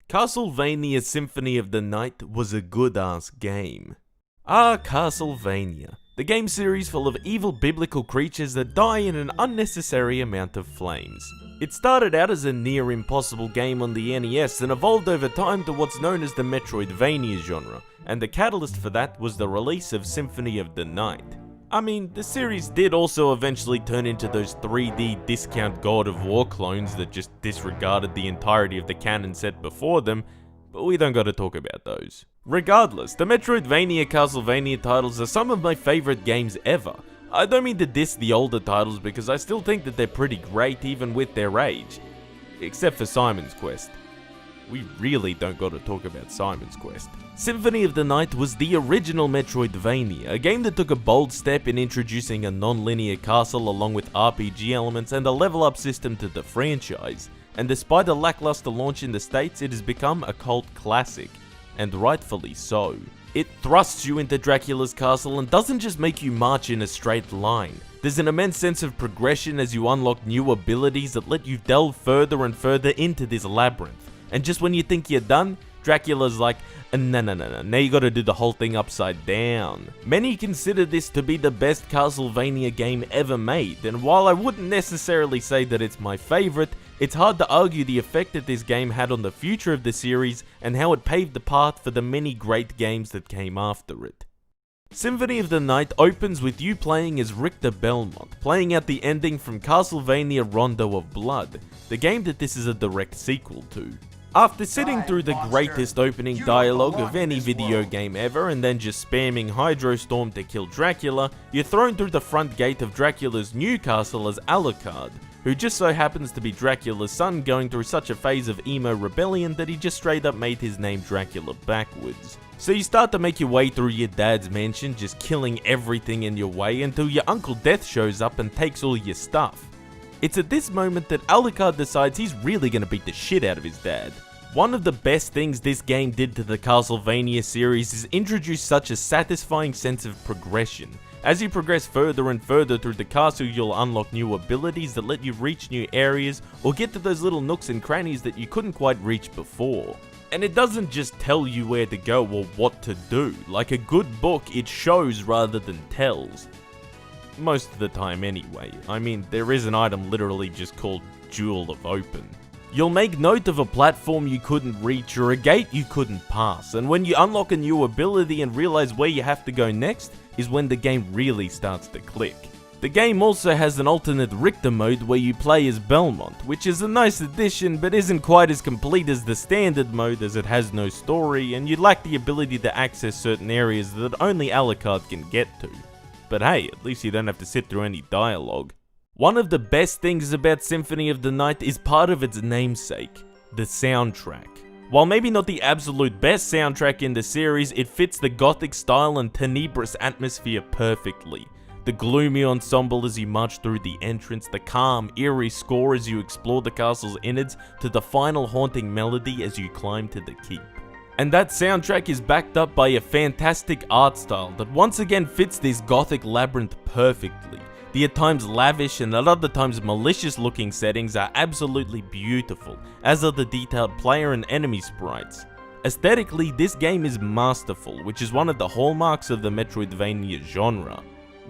Castlevania Symphony of the Night was a good-ass game. Castlevania, the game series full of evil biblical creatures that die in an unnecessary amount of flames. It started out as a near impossible game on the NES and evolved over time to what's known as the Metroidvania genre, and the catalyst for that was the release of Symphony of the Night. I mean, the series did also eventually turn into those 3D discount God of War clones that just disregarded the entirety of the canon set before them, but we don't gotta talk about those. Regardless, the Metroidvania Castlevania titles are some of my favourite games ever. I don't mean to diss the older titles because I still think that they're pretty great even with their age. Except for Simon's Quest. We really don't gotta talk about Simon's Quest. Symphony of the Night was the original Metroidvania, a game that took a bold step in introducing a non-linear castle along with RPG elements and a level up system to the franchise. And despite a lackluster launch in the States, it has become a cult classic. And rightfully so. It thrusts you into Dracula's castle and doesn't just make you march in a straight line. There's an immense sense of progression as you unlock new abilities that let you delve further and further into this labyrinth. And just when you think you're done, Dracula's like, no, now you gotta do the whole thing upside down. Many consider this to be the best Castlevania game ever made, and while I wouldn't necessarily say that it's my favourite, it's hard to argue the effect that this game had on the future of the series and how it paved the path for the many great games that came after it. Symphony of the Night opens with you playing as Richter Belmont, playing out the ending from Castlevania Rondo of Blood, the game that this is a direct sequel to. After sitting through the greatest opening dialogue of any video game ever and then just spamming Hydrostorm to kill Dracula, you're thrown through the front gate of Dracula's new castle as Alucard, who just so happens to be Dracula's son going through such a phase of emo rebellion that he just straight up made his name Dracula backwards. So you start to make your way through your dad's mansion, just killing everything in your way until your Uncle Death shows up and takes all your stuff. It's at this moment that Alucard decides he's really gonna beat the shit out of his dad. One of the best things this game did to the Castlevania series is introduce such a satisfying sense of progression. As you progress further and further through the castle, you'll unlock new abilities that let you reach new areas or get to those little nooks and crannies that you couldn't quite reach before. And it doesn't just tell you where to go or what to do. Like a good book, it shows rather than tells. Most of the time anyway. I mean, there is an item literally just called Jewel of Open. You'll make note of a platform you couldn't reach or a gate you couldn't pass, and when you unlock a new ability and realize where you have to go next, is when the game really starts to click. The game also has an alternate Richter mode where you play as Belmont, which is a nice addition but isn't quite as complete as the standard mode as it has no story and you lack the ability to access certain areas that only Alucard can get to. But hey, at least you don't have to sit through any dialogue. One of the best things about Symphony of the Night is part of its namesake, the soundtrack. While maybe not the absolute best soundtrack in the series, it fits the gothic style and tenebrous atmosphere perfectly. The gloomy ensemble as you march through the entrance, the calm, eerie score as you explore the castle's innards, to the final haunting melody as you climb to the keep. And that soundtrack is backed up by a fantastic art style that once again fits this gothic labyrinth perfectly. The at times lavish and at other times malicious looking settings are absolutely beautiful, as are the detailed player and enemy sprites. Aesthetically, this game is masterful, which is one of the hallmarks of the Metroidvania genre.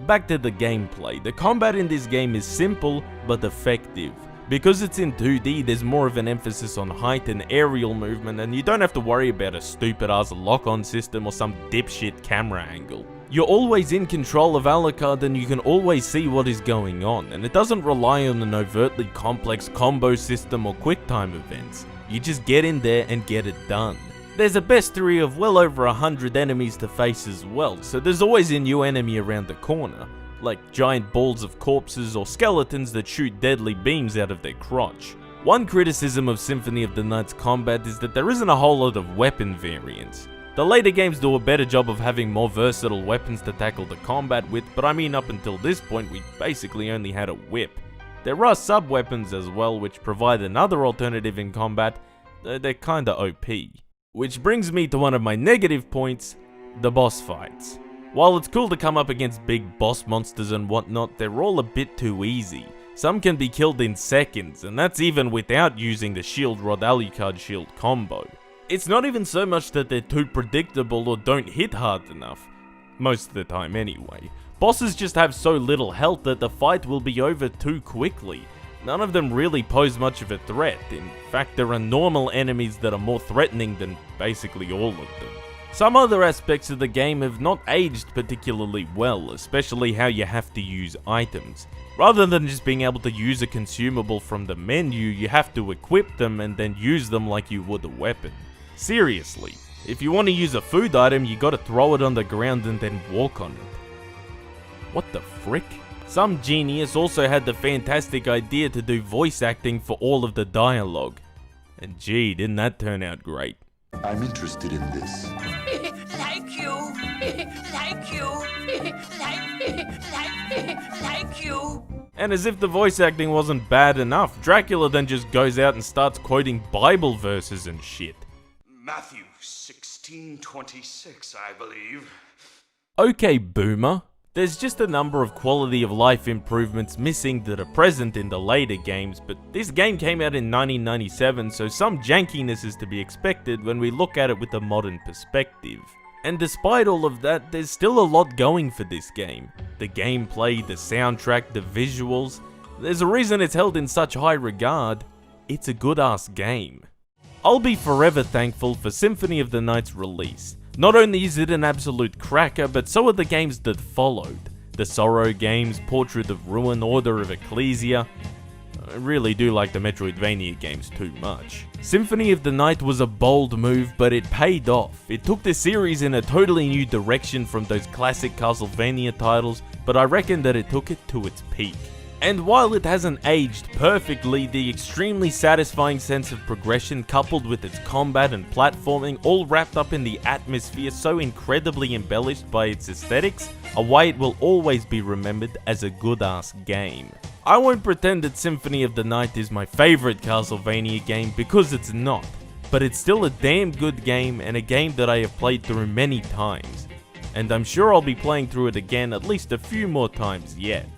Back to the gameplay, the combat in this game is simple but effective. Because it's in 2D, there's more of an emphasis on height and aerial movement, and you don't have to worry about a stupid ass lock-on system or some dipshit camera angle. You're always in control of Alucard and you can always see what is going on, and it doesn't rely on an overtly complex combo system or QuickTime events. You just get in there and get it done. There's a bestiary of well over 100 enemies to face as well, so there's always a new enemy around the corner, like giant balls of corpses or skeletons that shoot deadly beams out of their crotch. One criticism of Symphony of the Night's combat is that there isn't a whole lot of weapon variants. The later games do a better job of having more versatile weapons to tackle the combat with, but I mean up until this point we basically only had a whip. There are sub-weapons as well which provide another alternative in combat, they're kinda OP. Which brings me to one of my negative points, the boss fights. While it's cool to come up against big boss monsters and whatnot, they're all a bit too easy. Some can be killed in seconds, and that's even without using the Shield Rod Alucard shield combo. It's not even so much that they're too predictable or don't hit hard enough. Most of the time anyway. Bosses just have so little health that the fight will be over too quickly. None of them really pose much of a threat. In fact, there are normal enemies that are more threatening than basically all of them. Some other aspects of the game have not aged particularly well, especially how you have to use items. Rather than just being able to use a consumable from the menu, you have to equip them and then use them like you would a weapon. Seriously, if you want to use a food item, you gotta throw it on the ground and then walk on it. What the frick? Some genius also had the fantastic idea to do voice acting for all of the dialogue. And gee, didn't that turn out great. I'm interested in this. Thank you. Thank you. Thank you. And as if the voice acting wasn't bad enough, Dracula then just goes out and starts quoting Bible verses and shit. Matthew 16:26, I believe. Okay, boomer. There's just a number of quality of life improvements missing that are present in the later games, but this game came out in 1997, so some jankiness is to be expected when we look at it with a modern perspective. And despite all of that, there's still a lot going for this game. The gameplay, the soundtrack, the visuals. There's a reason it's held in such high regard. It's a good ass game. I'll be forever thankful for Symphony of the Night's release. Not only is it an absolute cracker, but so are the games that followed. The Sorrow games, Portrait of Ruin, Order of Ecclesia. I really do like the Metroidvania games too much. Symphony of the Night was a bold move, but it paid off. It took the series in a totally new direction from those classic Castlevania titles, but I reckon that it took it to its peak. And while it hasn't aged perfectly, the extremely satisfying sense of progression coupled with its combat and platforming, all wrapped up in the atmosphere so incredibly embellished by its aesthetics, are why it will always be remembered as a good ass game. I won't pretend that Symphony of the Night is my favourite Castlevania game because it's not, but it's still a damn good game and a game that I have played through many times, and I'm sure I'll be playing through it again at least a few more times yet.